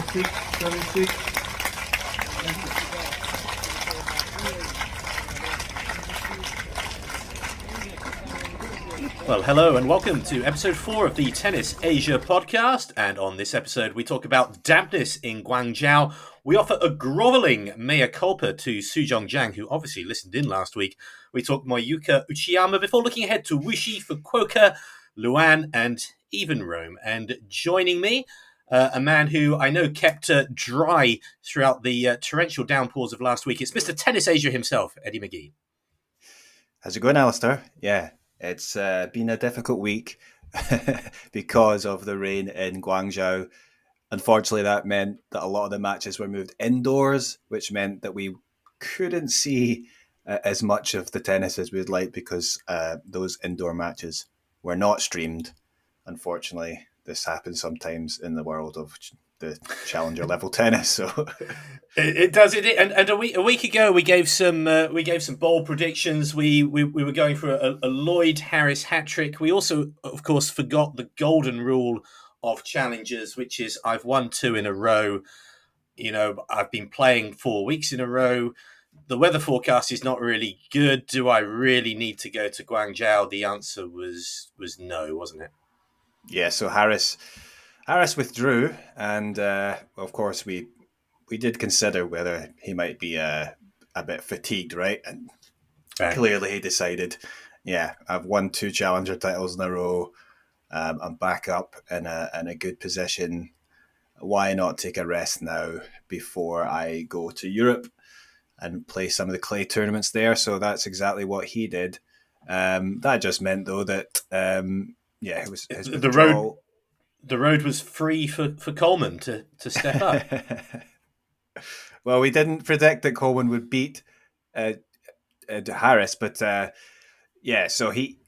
7-6, 7-6. Well, hello and welcome to episode 4 of the Tennis Asia podcast. And on this episode, we talk about dampness in Guangzhou. We offer a grovelling mea culpa to Su-jeong Jang, who obviously listened in last week. We talk Moyuka Uchijima before looking ahead to Wuxi, Fukuoka, Luan, and even Rome. And joining me, a man who I know kept dry throughout the torrential downpours of last week. It's Mr. Tennis Asia himself, Eddie McGee. How's it going, Alastair? Yeah. It's been a difficult week because of the rain in Guangzhou. Unfortunately, that meant that a lot of the matches were moved indoors, which meant that we couldn't see as much of the tennis as we'd like because those indoor matches were not streamed. Unfortunately, this happens sometimes in the world of the challenger level tennis. So it does. And a week ago we gave some bold predictions. We were going for a Lloyd Harris hat trick. We also, of course, forgot the golden rule of challengers, which is I've won 2 in a row. You know, I've been playing 4 weeks in a row. The weather forecast is not really good. Do I really need to go to Guangzhou? The answer was no, wasn't it? Yeah. So Harris withdrew, and of course we did consider whether he might be a bit fatigued, right? And clearly he decided, yeah, I've won 2 challenger titles in a row. I'm back up in a good position. Why not take a rest now before I go to Europe and play some of the clay tournaments there? So that's exactly what he did. That just meant though that it was his withdrawal. The road was free for Coleman to step up. Well, we didn't predict that Coleman would beat Harris, but so he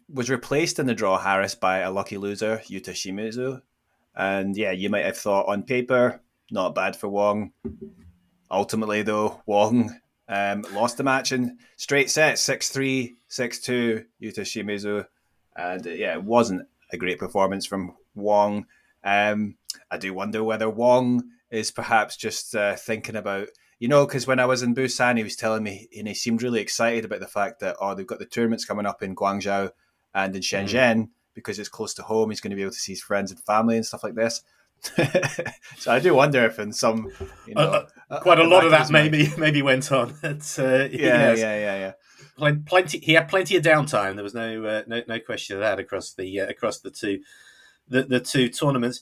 was replaced in the draw, Harris, by a lucky loser, Yuta Shimizu. And yeah, you might have thought on paper, not bad for Wang. Ultimately, though, Wang lost the match in straight sets, 6-3, 6-2, Yuta Shimizu. And it wasn't a great performance from Wang. I do wonder whether Wang is perhaps just thinking about, because when I was in Busan, he was telling me, and he seemed really excited about the fact that, they've got the tournaments coming up in Guangzhou and in Shenzhen because it's close to home. He's going to be able to see his friends and family and stuff like this. So I do wonder if in some, quite a lot of that maybe went on. Yeah. Plenty. He had plenty of downtime. There was no question of that across the two tournaments.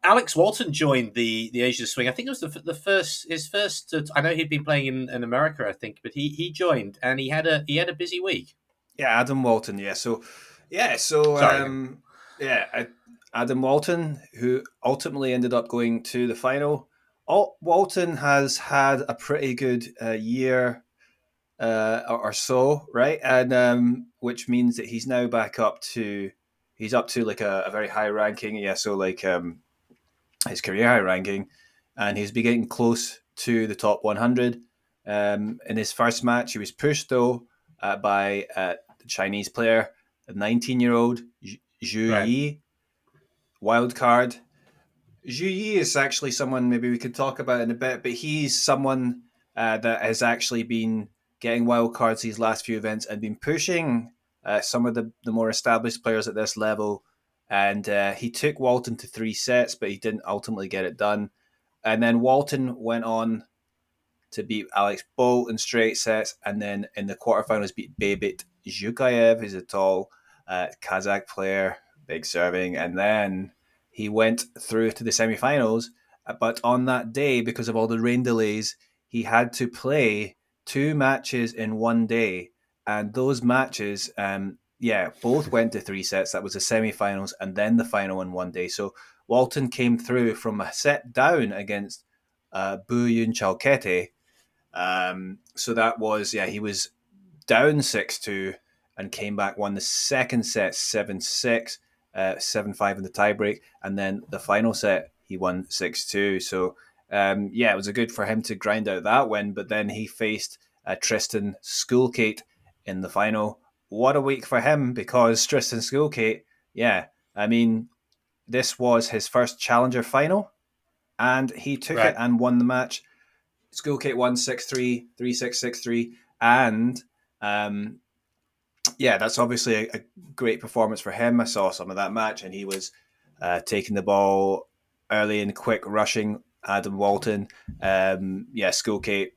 Alex Walton joined the Asia Swing. I think it was his first. I know he'd been playing in America, I think, but he joined and he had a busy week. Yeah, Adam Walton. Yeah, Adam Walton, who ultimately ended up going to the final. Walton has had a pretty good year or so, right? And which means that he's now back up to. He's up to like a very high ranking, so like his career high ranking, and he's been getting close to the top 100. In his first match, he was pushed though by the Chinese player, a 19-year-old Zhu Yi, wild card. Zhu Yi is actually someone maybe we could talk about in a bit, but he's someone that has actually been getting wild cards these last few events and been pushing some of the more established players at this level. And he took Walton to 3 sets, but he didn't ultimately get it done. And then Walton went on to beat Alex Bolt in straight sets, and then in the quarterfinals beat Babit Zhukayev, who's a tall Kazakh player, big serving. And then he went through to the semifinals. But on that day, because of all the rain delays, he had to play 2 matches in one day. And those matches, both went to 3 sets. That was the semifinals and then the final in one day. So Walton came through from a set down against Bu Yunchaokete. So that was, he was down 6-2 and came back, won the second set 7-6, 7-5 in the tiebreak. And then the final set, he won 6-2. So, it was a good for him to grind out that win. But then he faced Tristan Schoolkate in the final. What a week for him, because Tristan Schoolkate, this was his first challenger final. and he took Right. it and won the match. Schoolkate won 6-3, 3-6, 6-3, and that's obviously a great performance for him. I saw some of that match, and he was taking the ball early and quick, rushing Adam Walton. Schoolkate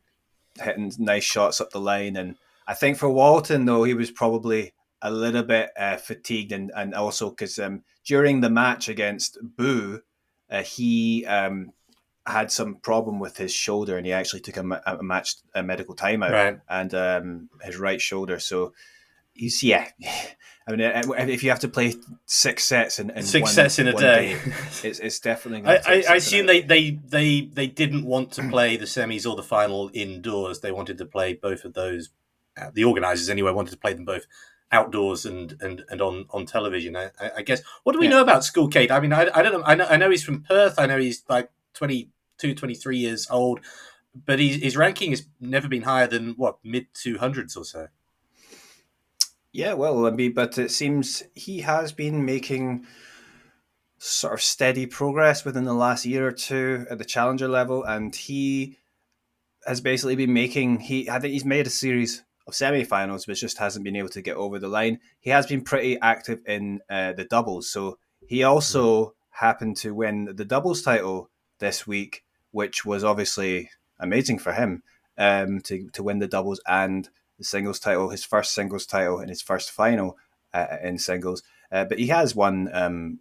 hitting nice shots up the line, and I think for Walton though, he was probably a little bit fatigued, and also because during the match against Bu, he had some problem with his shoulder, and he actually took a medical timeout, Right. and his right shoulder. So he's I mean, if you have to play 6 sets in Six sets in a day, it's definitely going to take I assume they didn't want to play the semis or the final indoors. They wanted to play both of those. The organisers anyway wanted to play them both outdoors and on television. I guess. What do we know about Schoolkate? I mean, I don't know. I know he's from Perth. I know he's like 22, 23 years old, but his ranking has never been higher than mid 200s or so. Yeah, well, but it seems he has been making sort of steady progress within the last year or two at the challenger level, and he has basically been I think he's made a series of semi-finals, but just hasn't been able to get over the line. He has been pretty active in the doubles, so he also happened to win the doubles title this week, which was obviously amazing for him to win the doubles and the singles title, his first singles title and his first final in singles. But he has won,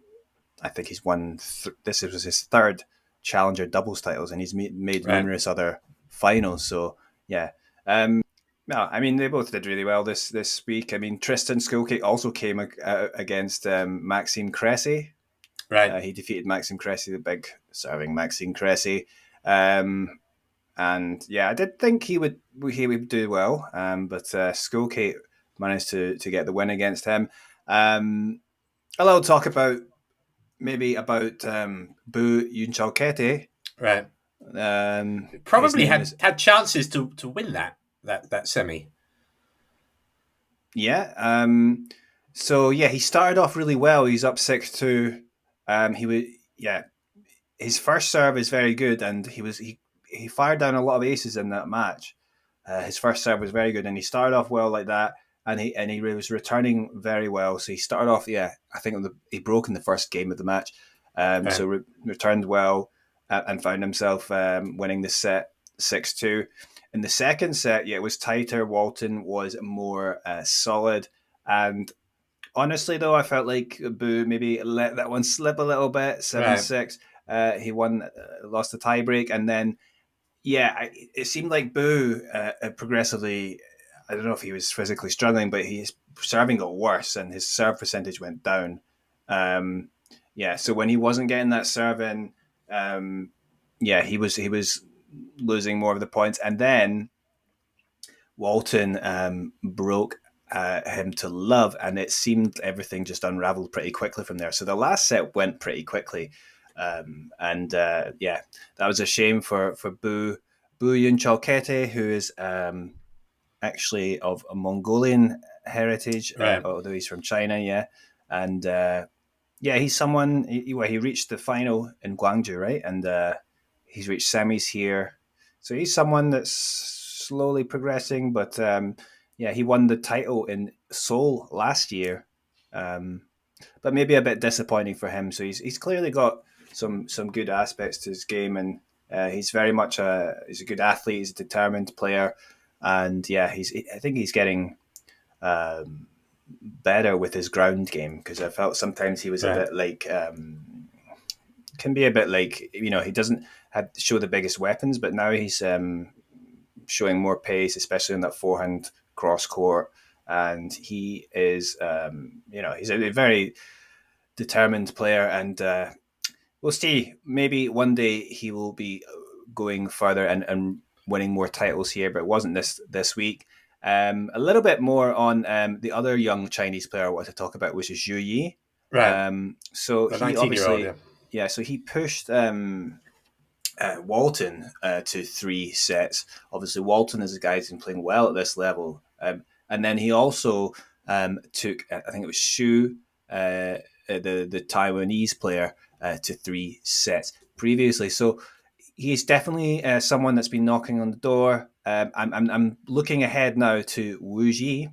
I think he's won, this was his third challenger doubles titles, and he's made numerous other finals. So, yeah. No, I mean, they both did really well this week. I mean, Tristan Schoolkate also came against Maxime Cressy. Right. He defeated Maxime Cressy, the big serving Maxime Cressy. And I did think he would do well, but Schoolkate managed to get the win against him. A little talk about Bu Yunchaokete. Right. Probably had chances to win that semi. Yeah. He started off really well. He's up 6-2. His first serve is very good, and he fired down a lot of aces in that match. His first serve was very good, and he started off well like that, and he was returning very well. So he started off, I think he broke in the first game of the match, so returned well and found himself winning the set 6-2. In the second set, it was tighter. Walton was more solid, and honestly, though, I felt like Bu maybe let that one slip a little bit, 7-6. He lost the tiebreak, and then it seemed like Bu progressively. I don't know if he was physically struggling, but his serving got worse and his serve percentage went down. So when he wasn't getting that serve in, he was losing more of the points, and then Walton broke him to love, and it seemed everything just unraveled pretty quickly from there. So the last set went pretty quickly. That was a shame for Bu Yunchaokete, who is actually of a Mongolian heritage, although he's from China, and he's someone. He reached the final in Guangzhou, right, and he's reached semis here, so he's someone that's slowly progressing. But he won the title in Seoul last year, but maybe a bit disappointing for him. So he's clearly got some good aspects to his game, and he's very much he's a good athlete. He's a determined player, and I think he's getting better with his ground game, because I felt sometimes he was a bit like can be a bit like, he doesn't show the biggest weapons, but now he's showing more pace, especially on that forehand cross court, and he is he's a very determined player, and we'll see. Maybe one day he will be going further and winning more titles here, but it wasn't this week. A little bit more on the other young Chinese player I want to talk about, which is Zhu Yi. Right. So he obviously, so he pushed Walton to 3 sets. Obviously, Walton is a guy who's been playing well at this level, and then he also took, I think it was Shu, the Taiwanese player, to 3 sets. previously. So he's definitely someone that's been knocking on the door. I'm looking ahead now to Wuxi.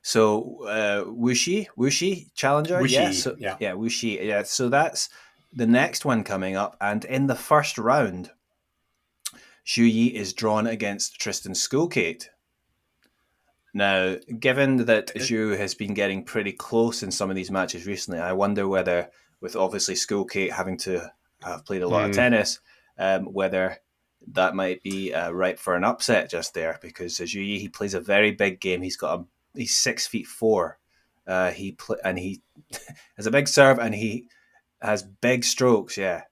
So Wuxi Challenger, Wuxi, yeah. Wuxi, yeah. So that's the next one coming up, and in the first round, Xu Yi is drawn against Tristan Schoolkate. Now, given that Zhu has been getting pretty close in some of these matches recently, I wonder whether, with obviously Schoolkate having to have played a lot of tennis, whether that might be ripe for an upset just there, because Zhu Yi, he plays a very big game. He's 6'4". He has a big serve and he has big strokes. Yeah.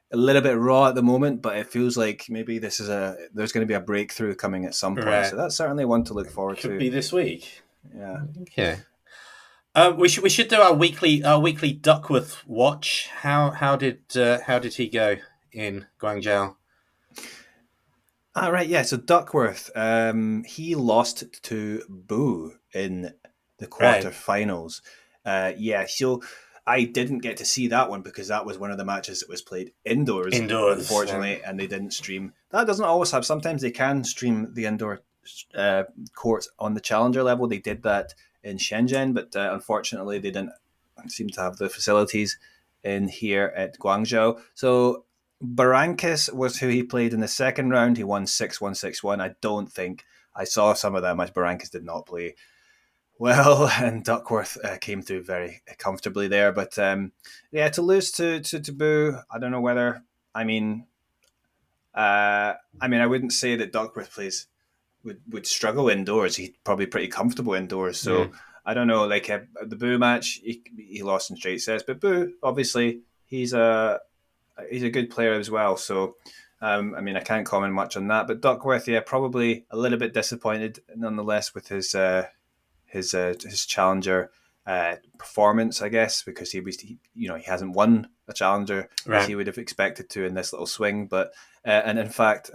A little bit raw at the moment, but it feels like maybe there's going to be a breakthrough coming at some point. Right. So that's certainly one to look forward to. Could be this week. Yeah. Okay. We should do our weekly Duckworth watch. How did he go in Guangzhou? Right, yeah. So Duckworth, he lost to Bu in the quarterfinals. Right. So I didn't get to see that one because that was one of the matches that was played indoors, unfortunately, and they didn't stream. That doesn't always have. Sometimes they can stream the indoor courts on the Challenger level. They did that in Shenzhen, but unfortunately they didn't seem to have the facilities in here at Guangzhou. So Barankis was who he played in the second round. He won 6-1, 6-1. I don't think I saw some of them as Barankis did not play well, and Duckworth came through very comfortably there. But to lose to Bu, I don't know whether. I wouldn't say that Duckworth would struggle indoors. He's probably pretty comfortable indoors. So I don't know. Like the Bu match, he lost in straight sets, but Bu obviously he's a good player as well. So I can't comment much on that. But Duckworth, probably a little bit disappointed nonetheless with his challenger performance, I guess, because he hasn't won a challenger as he would have expected to in this little swing. But and in fact,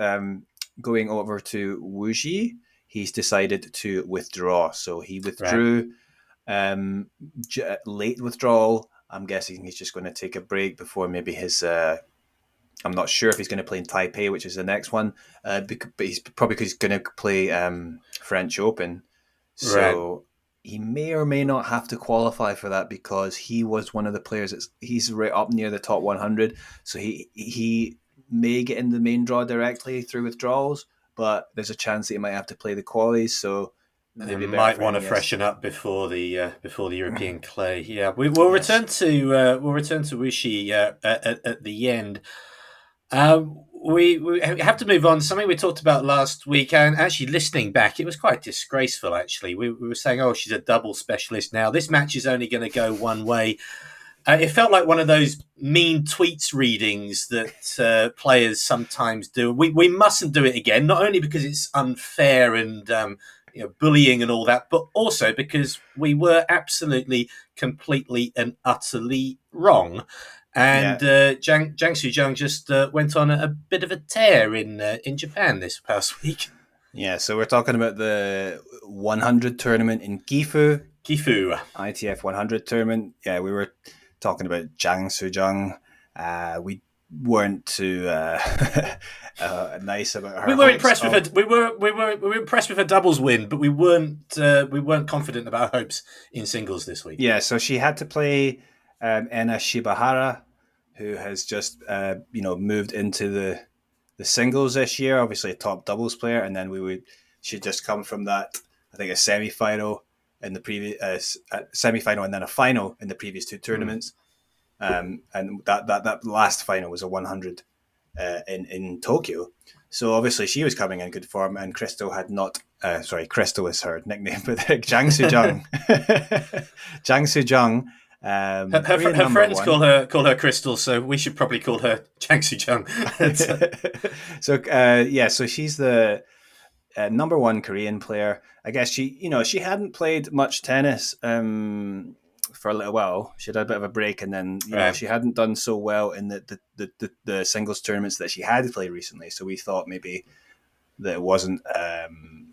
going over to Wuxi, he's decided to withdraw. So he withdrew, late withdrawal. I'm guessing he's just going to take a break before maybe his. I'm not sure if he's going to play in Taipei, which is the next one, but he's probably because he's going to play French Open. So he may or may not have to qualify for that because he was one of the players. He's right up near the top 100. So he may get in the main draw directly through withdrawals, but there's a chance that he might have to play the qualies. So maybe might want to freshen up before the European clay. Yeah, we'll return to Wuxi at the end. We have to move on to something we talked about last week, and actually listening back, it was quite disgraceful, actually. We were saying, oh, she's a double specialist now. This match is only going to go one way. It felt like one of those mean tweets readings that players sometimes do. We mustn't do it again, not only because it's unfair and bullying and all that, but also because we were absolutely, completely and utterly wrong. And Jang Su-jeong just went on a bit of a tear in Japan this past week. Yeah, so we're talking about the 100 tournament in Gifu. ITF 100 tournament. Yeah, we were talking about Jang Su-jeong. We weren't too nice about her. We were impressed with her. We were impressed with her doubles win, but we weren't confident about her hopes in singles this week. Yeah, so she had to play Ena Shibahara, who has just moved into the singles this year. Obviously, a top doubles player, and then she'd just come from that. I think a semi-final in the previous semi-final, and then a final in the previous two tournaments. And that last final was a 100 in Tokyo. So obviously she was coming in good form, and Crystal had not. Crystal is her nickname, but Jang Su-jeong. Jang Su-jeong. Her friends call her Crystal, so we should probably call her Jang Su-jeong. So she's the number one Korean player. I guess she hadn't played much tennis for a little while. She had a bit of a break, and then she hadn't done so well in the singles tournaments that she had played recently. So we thought maybe that it wasn't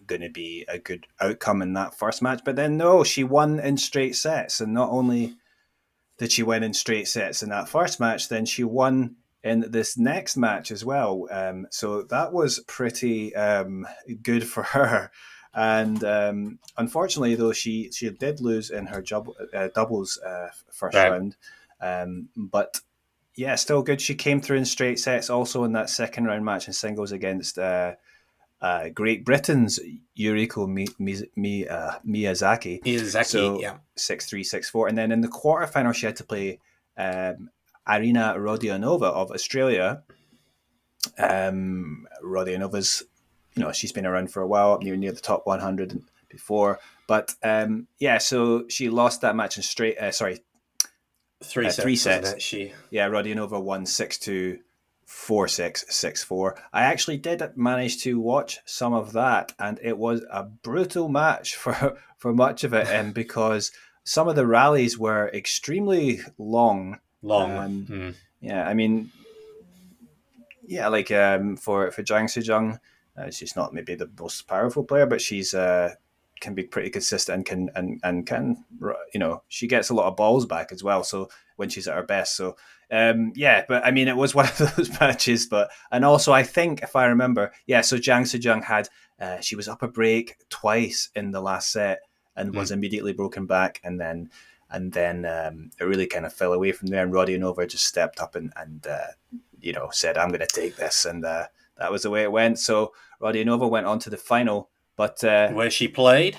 going to be a good outcome in that first match. But then no, she won in straight sets, and not only did she win in straight sets in that first match, then she won in this next match as well. So that was pretty good for her. And unfortunately, though, she did lose in her doubles first round. But yeah, still good. She came through in straight sets also in that second round match in singles against Great Britain's Yuriko Miyazaki. So, yeah. 6-3, 6-4. And then in the quarterfinal, she had to play Arina Rodionova of Australia. Rodionova's, she's been around for a while, up near the top 100 before. But so she lost that match in three sets. Rodionova won 6-2, 4-6, 6-4. I actually did manage to watch some of that, and it was a brutal match for much of it, because some of the rallies were extremely long. Yeah, I mean, like for Jang Su-jeong, she's not maybe the most powerful player, but she's can be pretty consistent and can she gets a lot of balls back as well. So when she's at her best, so but I mean it was one of those matches. And also I think if I remember, so Jang Su-jeong had she was up a break twice in the last set and was immediately broken back, and then it really kind of fell away from there. And Rodionova just stepped up and said, "I'm going to take this," and that was the way it went. So Rodionova went on to the final. But where she played?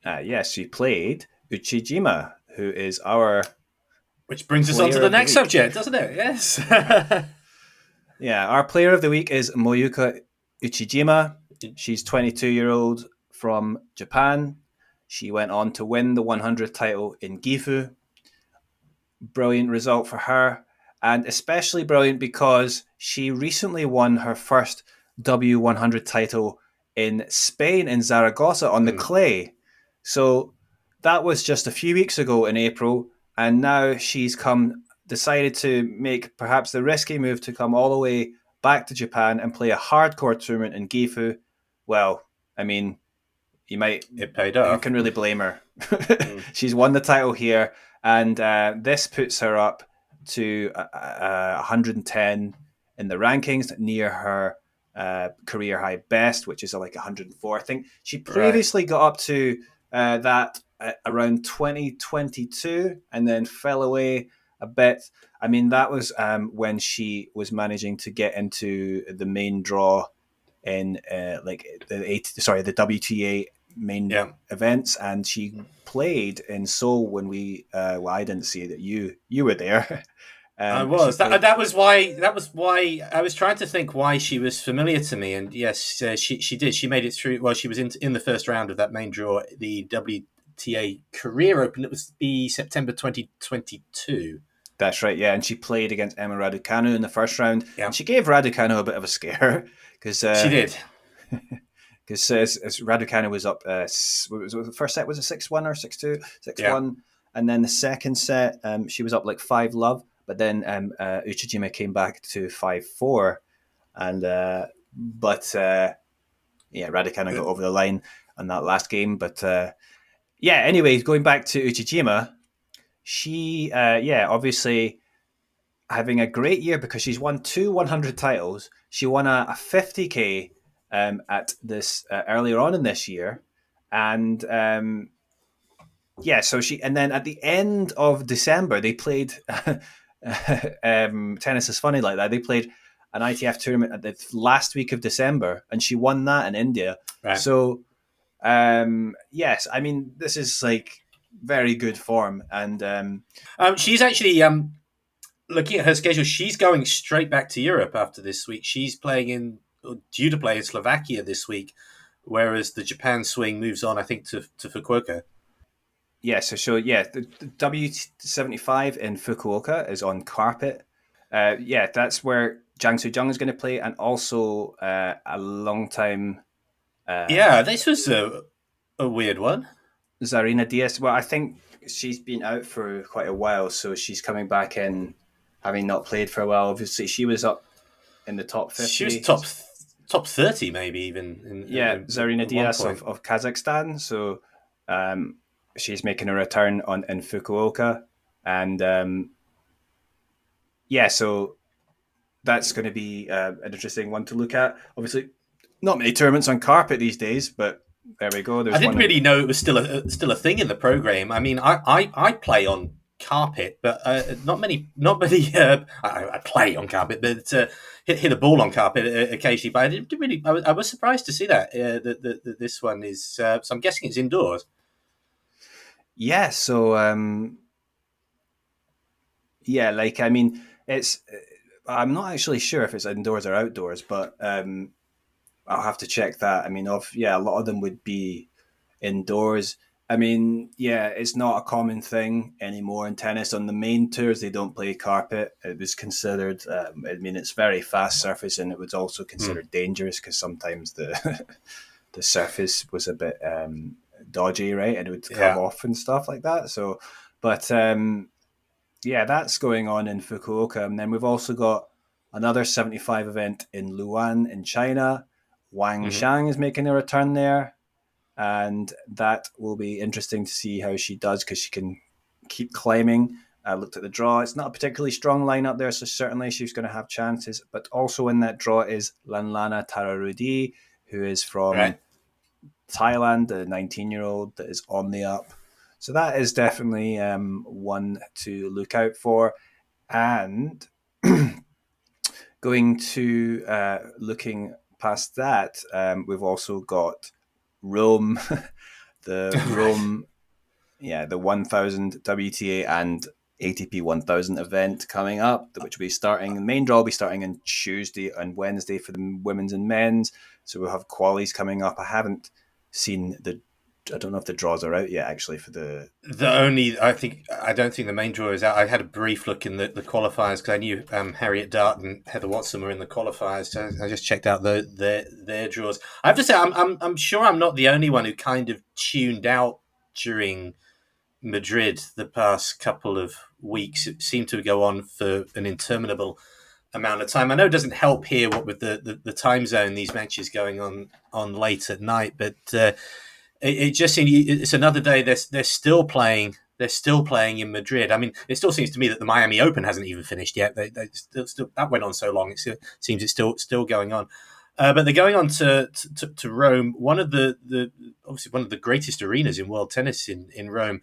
Yes, she played Uchijima, who is our... Which brings us on to the next subject, doesn't it? Yes. Yeah, our player of the week is Moyuka Uchijima. She's 22-year-old from Japan. She went on to win the 100th title in Gifu. Brilliant result for her, and especially brilliant because she recently won her first W100 title in Spain, in Zaragoza, on the clay. So that was just a few weeks ago in April, and now she's decided to make perhaps the risky move to come all the way back to Japan and play a hardcore tournament in Gifu. Well, I mean, it paid off. You can really blame her. She's won the title here, and this puts her up to 110 in the rankings, near her career high best, which is like 104. I think she previously got up to that around 2022 and then fell away a bit. I mean, that was when she was managing to get into the main draw in the WTA main events, and she played in Seoul when I didn't see that you were there. I was. That was why I was trying to think why she was familiar to me, and yes, she did. She made it through. Well, she was in the first round of that main draw, the WTA Career Open. It was the September 2022. That's right, yeah. And she played against Emma Raducanu in the first round. Yeah. And she gave Raducanu a bit of a scare because she did. Because as Raducanu was up, the first set was a 6-1 or 6-2, 6-1, and then the second set she was up like 5-love. But then Uchijima came back to 5-4, and Raducanu got over the line on that last game. But anyway, going back to Uchijima, she obviously having a great year because she's won 2 100 titles. She won a 50K at this earlier on in this year, and so she, and then at the end of December they played. Tennis is funny like that. They played an ITF tournament at the last week of December, and she won that in India. Right. So, yes, I mean, this is like very good form, and she's actually looking at her schedule. She's going straight back to Europe after this week. She's due to play in Slovakia this week, whereas the Japan swing moves on, I think, to Fukuoka. Yeah, the W75 in Fukuoka is on carpet. That's where Jang Su-jeong is going to play, and also a long time. This was a weird one. Zarina Diyas. Well, I think she's been out for quite a while, so she's coming back in, having not played for a while. Obviously, she was up in the top 50. She was top 30, maybe even. Zarina Diyas of Kazakhstan. So. She's making a return in Fukuoka. And so that's going to be an interesting one to look at. Obviously, not many tournaments on carpet these days, but there we go. I There's didn't one. really know it was still a thing in the program. I mean, I play on carpet, but not many. I play on carpet, but hit a ball on carpet occasionally. But I didn't really. I was surprised to see that that this one is. So I'm guessing it's indoors. Yeah. So like I mean, it's. I'm not actually sure if it's indoors or outdoors, but I'll have to check that. I mean, a lot of them would be indoors. I mean, yeah, it's not a common thing anymore in tennis. On the main tours, they don't play carpet. It was considered. I mean, it's very fast surface, and it was also considered dangerous because sometimes the the surface was a bit dodgy, right, and it would come off and stuff like that. So, but that's going on in Fukuoka, and then we've also got another 75 event in Luan in China. Wang Qiang is making a return there, and that will be interesting to see how she does because she can keep climbing. I looked at the draw. It's not a particularly strong lineup there, so certainly she's going to have chances. But also in that draw is Lanlana Tararudi, who is from Thailand, the 19-year-old that is on the up. So that is definitely one to look out for. And going to looking past that, we've also got Rome, the 1000 WTA and ATP 1000 event coming up, which will be starting. The main draw will be starting on Tuesday and Wednesday for the women's and men's. So we'll have qualies coming up. I haven't seen I don't know if the draws are out yet. Actually, for I don't think the main draw is out. I had a brief look in the qualifiers because I knew Harriet Dart and Heather Watson were in the qualifiers. So I just checked out their draws. I have to say, I'm sure I'm not the only one who kind of tuned out during Madrid the past couple of weeks. It seemed to go on for an interminable amount of time. I know it doesn't help here what with the time zone, these matches going on late at night, but it just seems it's another day. They're still playing. They're still playing in Madrid. I mean, it still seems to me that the Miami Open hasn't even finished yet. They still that went on so long. It seems it's still going on. But they're going on to Rome, one of the obviously one of the greatest arenas in world tennis in Rome.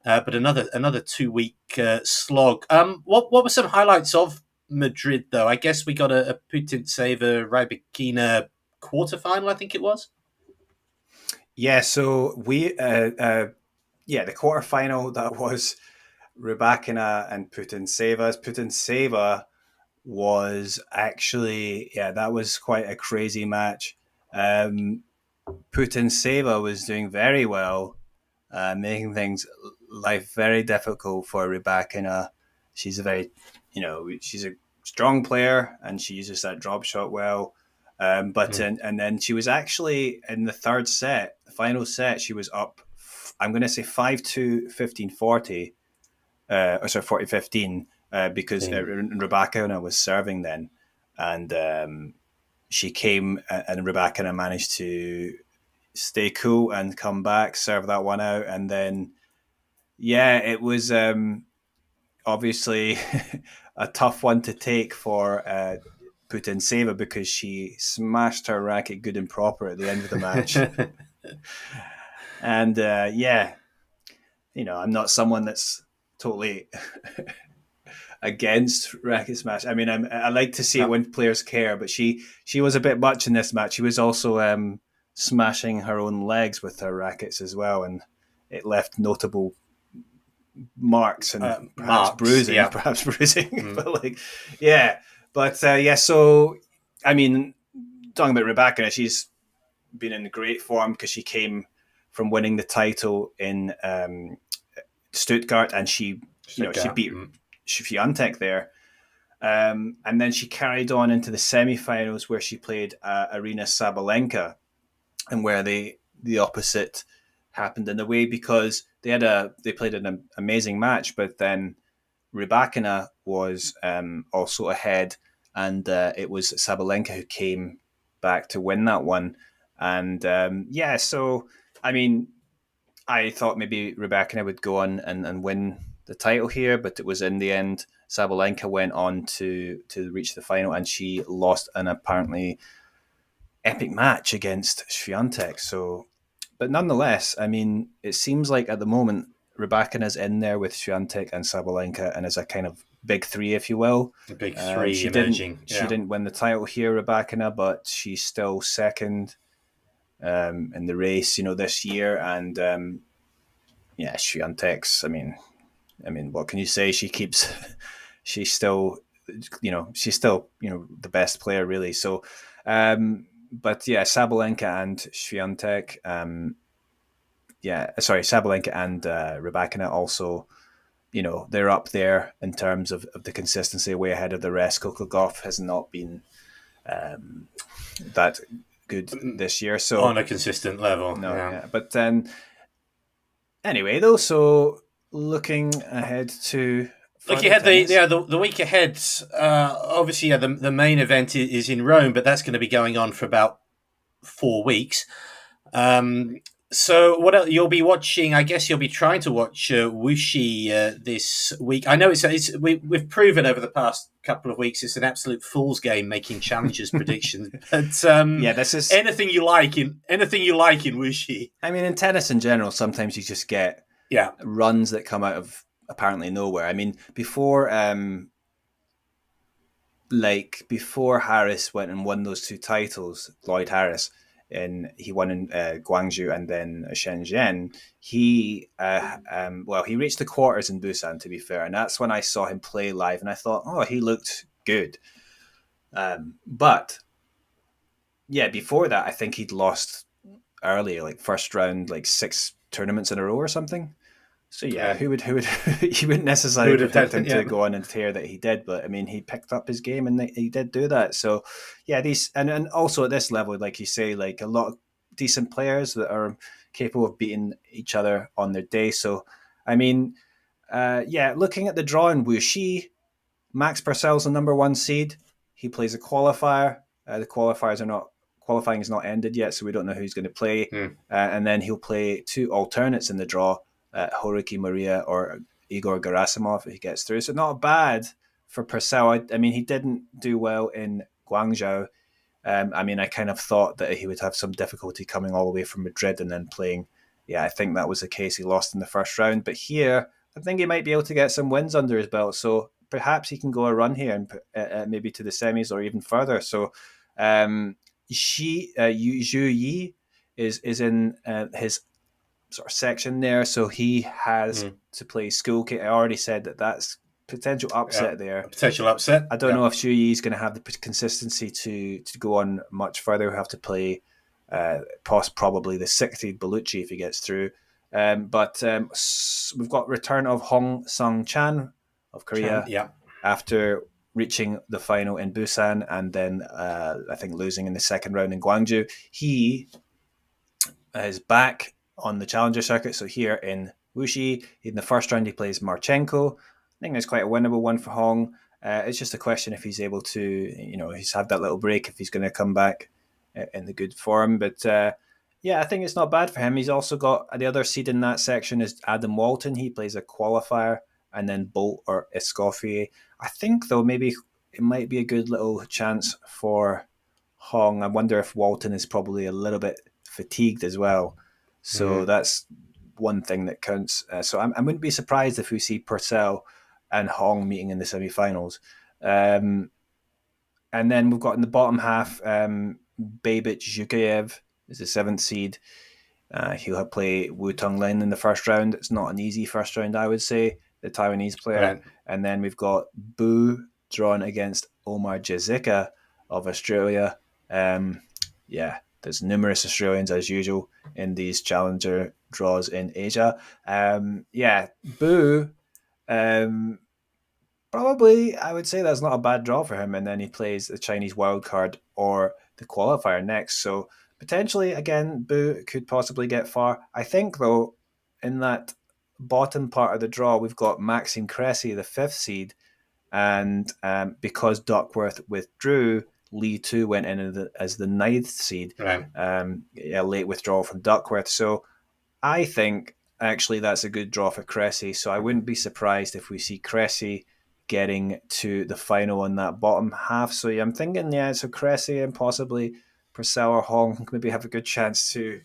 But another 2 week slog. What were some highlights of Madrid though? I guess we got a Putintseva Rybakina quarterfinal. I think it was. Yeah, so the quarterfinal, that was Rybakina and Putintseva was actually, that was quite a crazy match. Putintseva was doing very well, making life very difficult for Rybakina. She's she's a strong player and she uses that drop shot well. And then she was actually in the third set, the final set, she was up, I'm going to say 5-2, 15-40, 40-15, because Rybakina was serving then. And she came and Rybakina managed to stay cool and come back, serve that one out. And then, it was obviously a tough one to take for Putintseva because she smashed her racket good and proper at the end of the match. And I'm not someone that's totally against racket smash. I mean, I like to see it when players care, but she was a bit much in this match. She was also smashing her own legs with her rackets as well, and it left notable marks and perhaps bruising. But so I mean, talking about Rybakina, she's been in great form because she came from winning the title in Stuttgart, and she beat Swiatek there, and then she carried on into the semi-finals where she played Arina Sabalenka, and where the opposite happened in a way because they played an amazing match, but then Rybakina was also ahead, and it was Sabalenka who came back to win that one. And so I mean, I thought maybe Rybakina would go on and win the title here, but it was in the end Sabalenka went on to reach the final, and she lost an apparently epic match against Swiatek. So, but nonetheless, I mean, it seems like at the moment Rybakina's in there with Swiatek and Sabalenka, and as a kind of big three, if you will. The big three she emerging. She didn't win the title here, Rybakina, but she's still second in the race, this year. And Swiatek's. I mean, what can you say? She's still, the best player, really. So, but yeah, Sabalenka and Swiatek. Sabalenka and Rybakina also, they're up there in terms of the consistency, way ahead of the rest. Coco Gauff has not been that good this year. So on a consistent level. No, yeah. But anyway, though, so looking ahead to... Look ahead, the week ahead, obviously, the main event is in Rome, but that's going to be going on for about 4 weeks. So what else? You'll be watching, I guess you'll be trying to watch Wuxi this week. I know we've proven over the past couple of weeks it's an absolute fool's game making challengers predictions. But this is anything you like in Wuxi. I mean, in tennis in general, sometimes you just get runs that come out of apparently nowhere. I mean, before Harris went and won those 2 titles, Lloyd Harris, he won in Guangzhou and then Shenzhen. He reached the quarters in Busan, to be fair, and that's when I saw him play live, and I thought, oh, he looked good. But yeah, before that, I think he'd lost early, like first round, like 6 tournaments in a row or something. So yeah, who would he wouldn't necessarily predict him to go on and tear that he did, but I mean, he picked up his game and he did do that. So yeah, these and also at this level, like you say, like a lot of decent players that are capable of beating each other on their day. So I mean, looking at the draw in Wuxi, Max Purcell's the number 1 seed. He plays a qualifier. The qualifying is not ended yet, so we don't know who he's going to play. And then he'll play 2 alternates in the draw. Haruki Maria or Igor Gerasimov if he gets through. So not bad for Purcell. I mean, he didn't do well in Guangzhou. I kind of thought that he would have some difficulty coming all the way from Madrid and then playing. Yeah, I think that was the case. He lost in the first round. But here, I think he might be able to get some wins under his belt. So perhaps he can go a run here and maybe to the semis or even further. So Zhu Yi is in his sort of section there, so he has to play Schoolkate. I already said that's potential upset there. Potential upset. I don't know if Zhu Yi is going to have the consistency to go on much further. He'll have to play probably the 60th Bellucci if he gets through. But we've got return of Hong Sung-chan of Korea after reaching the final in Busan and then I think losing in the second round in Guangzhou. He is back on the Challenger circuit. So here in Wuxi, in the first round, he plays Marchenko. I think it's quite a winnable one for Hong. It's just a question if he's able to, he's had that little break, if he's going to come back in the good form. But I think it's not bad for him. He's also got the other seed in that section is Adam Walton. He plays a qualifier and then Bolt or Escoffier. I think, though, maybe it might be a good little chance for Hong. I wonder if Walton is probably a little bit fatigued as well. So that's one thing that counts. So I wouldn't be surprised if we see Purcell and Hong meeting in the semi-finals. And then we've got in the bottom half, Babich Zhukayev is the 7th seed. He'll play Wu Tonglin in the first round. It's not an easy first round, I would say, the Taiwanese player. Right. And then we've got Bu drawn against Omar Jazika of Australia. There's numerous Australians, as usual, in these challenger draws in Asia. Bu, probably, I would say that's not a bad draw for him. And then he plays the Chinese wildcard or the qualifier next. So potentially, again, Bu could possibly get far. I think, though, in that bottom part of the draw, we've got Maxime Cressy, the 5th seed. And because Duckworth withdrew, Lee too went in as the 9th seed. Right. A late withdrawal from Duckworth. So I think actually that's a good draw for Cressy. So I wouldn't be surprised if we see Cressy getting to the final on that bottom half. So yeah, I'm thinking, so Cressy and possibly Purcell or Hong maybe have a good chance to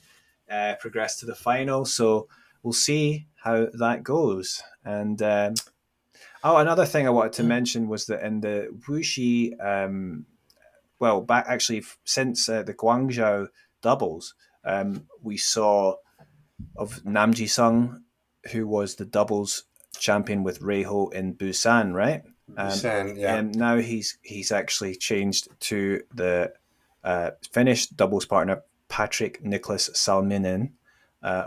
progress to the final. So we'll see how that goes. And another thing I wanted to mention was that in the Wuxi, back actually since the Guangzhou doubles, we saw of Nam Ji-sung, who was the doubles champion with Reiho in Busan, right? Busan, yeah. And now he's actually changed to the Finnish doubles partner Patrick Nicholas Salminen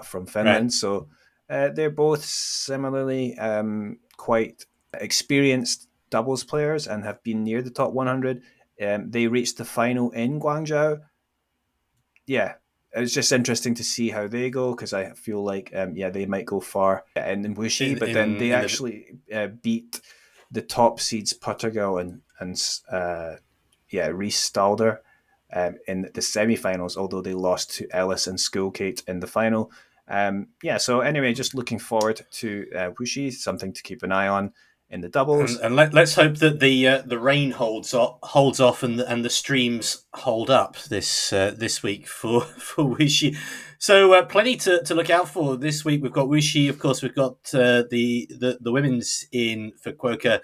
from Finland. Right. So they're both similarly quite experienced doubles players and have been near the top 100. They reached the final in Guangzhou. Yeah, it's just interesting to see how they go, because I feel like, they might go far in Wuxi, but then they actually beat the top seeds Portugal and Reece Stalder in the semi-finals, although they lost to Ellis and Schoolkate in the final. So anyway, just looking forward to Wuxi, something to keep an eye on in the doubles. And let's hope that the rain holds off and the streams hold up this week for Wuxi. So plenty to look out for this week. We've got Wuxi, of course. We've got the women's in Fukuoka.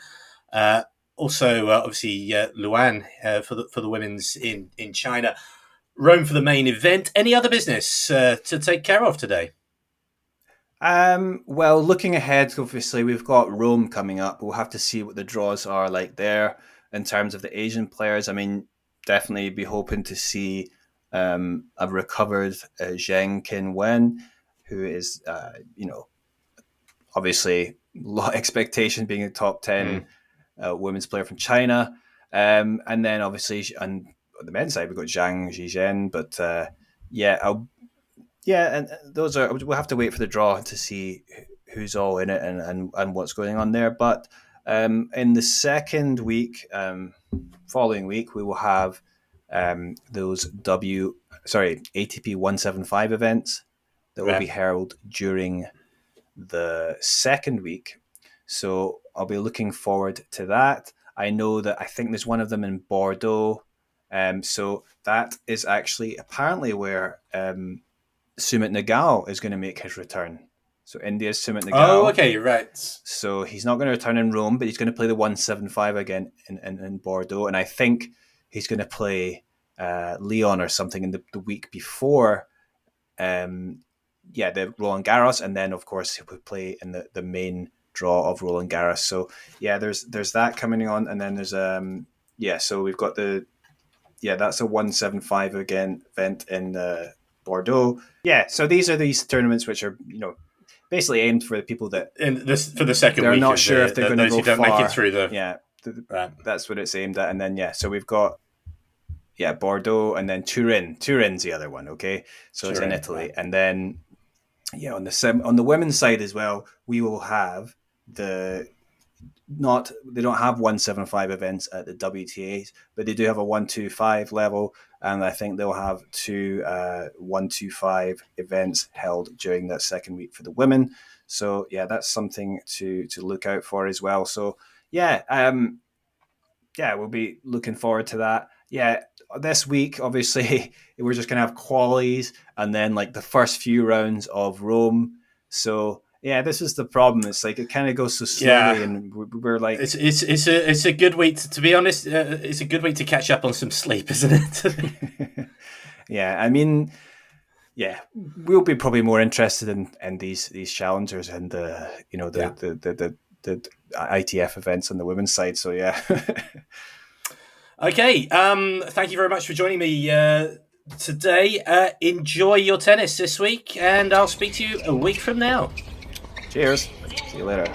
Also, obviously, Luan for the women's in China. Rome for the main event. Any other business to take care of today? Looking ahead, obviously, we've got Rome coming up. We'll have to see what the draws are like there in terms of the Asian players. I mean, definitely be hoping to see a recovered Zheng Qinwen, who is, obviously a lot of expectation being a top 10 women's player from China. And then obviously on the men's side, we've got Zhang Zhizhen, but and those are, we'll have to wait for the draw to see who's all in it and what's going on there. But in the second week, following week, we will have those ATP 175 events that will be held during the second week. So I'll be looking forward to that. I think there's one of them in Bordeaux. So that is actually apparently where Sumit Nagal is going to make his return. So India's Sumit Nagal. Oh, okay, right. So he's not going to return in Rome, but he's going to play the 175 again in Bordeaux. And I think he's going to play Leon or something in the week before the Roland Garros. And then, of course, he would play in the main draw of Roland Garros. So, there's that coming on. And then there's, so we've got that's a 175 event in Bordeaux. Yeah, so these are these tournaments which are, basically aimed for the people that for the second week. They're not sure if they're going to go far. Make it through the that's what it's aimed at. And then so we've got Bordeaux and then Turin. Turin's the other one. Okay, so Turin, it's in Italy, right. And then on the women's side as well, we will have they don't have 175 events at the WTAs, but they do have a 125 level, and I think they'll have two 125 events held during that second week for the women. So that's something to look out for as well. So we'll be looking forward to that. This week, obviously, we're just going to have qualies and then like the first few rounds of Rome. So this is the problem. It's like it kind of goes so slowly, and we're like, it's a good week to be honest. It's a good week to catch up on some sleep, isn't it? I mean, we'll be probably more interested in these challengers and the ITF events on the women's side. So Okay. Thank you very much for joining me today. Enjoy your tennis this week, and I'll speak to you a week from now. Cheers. See you later.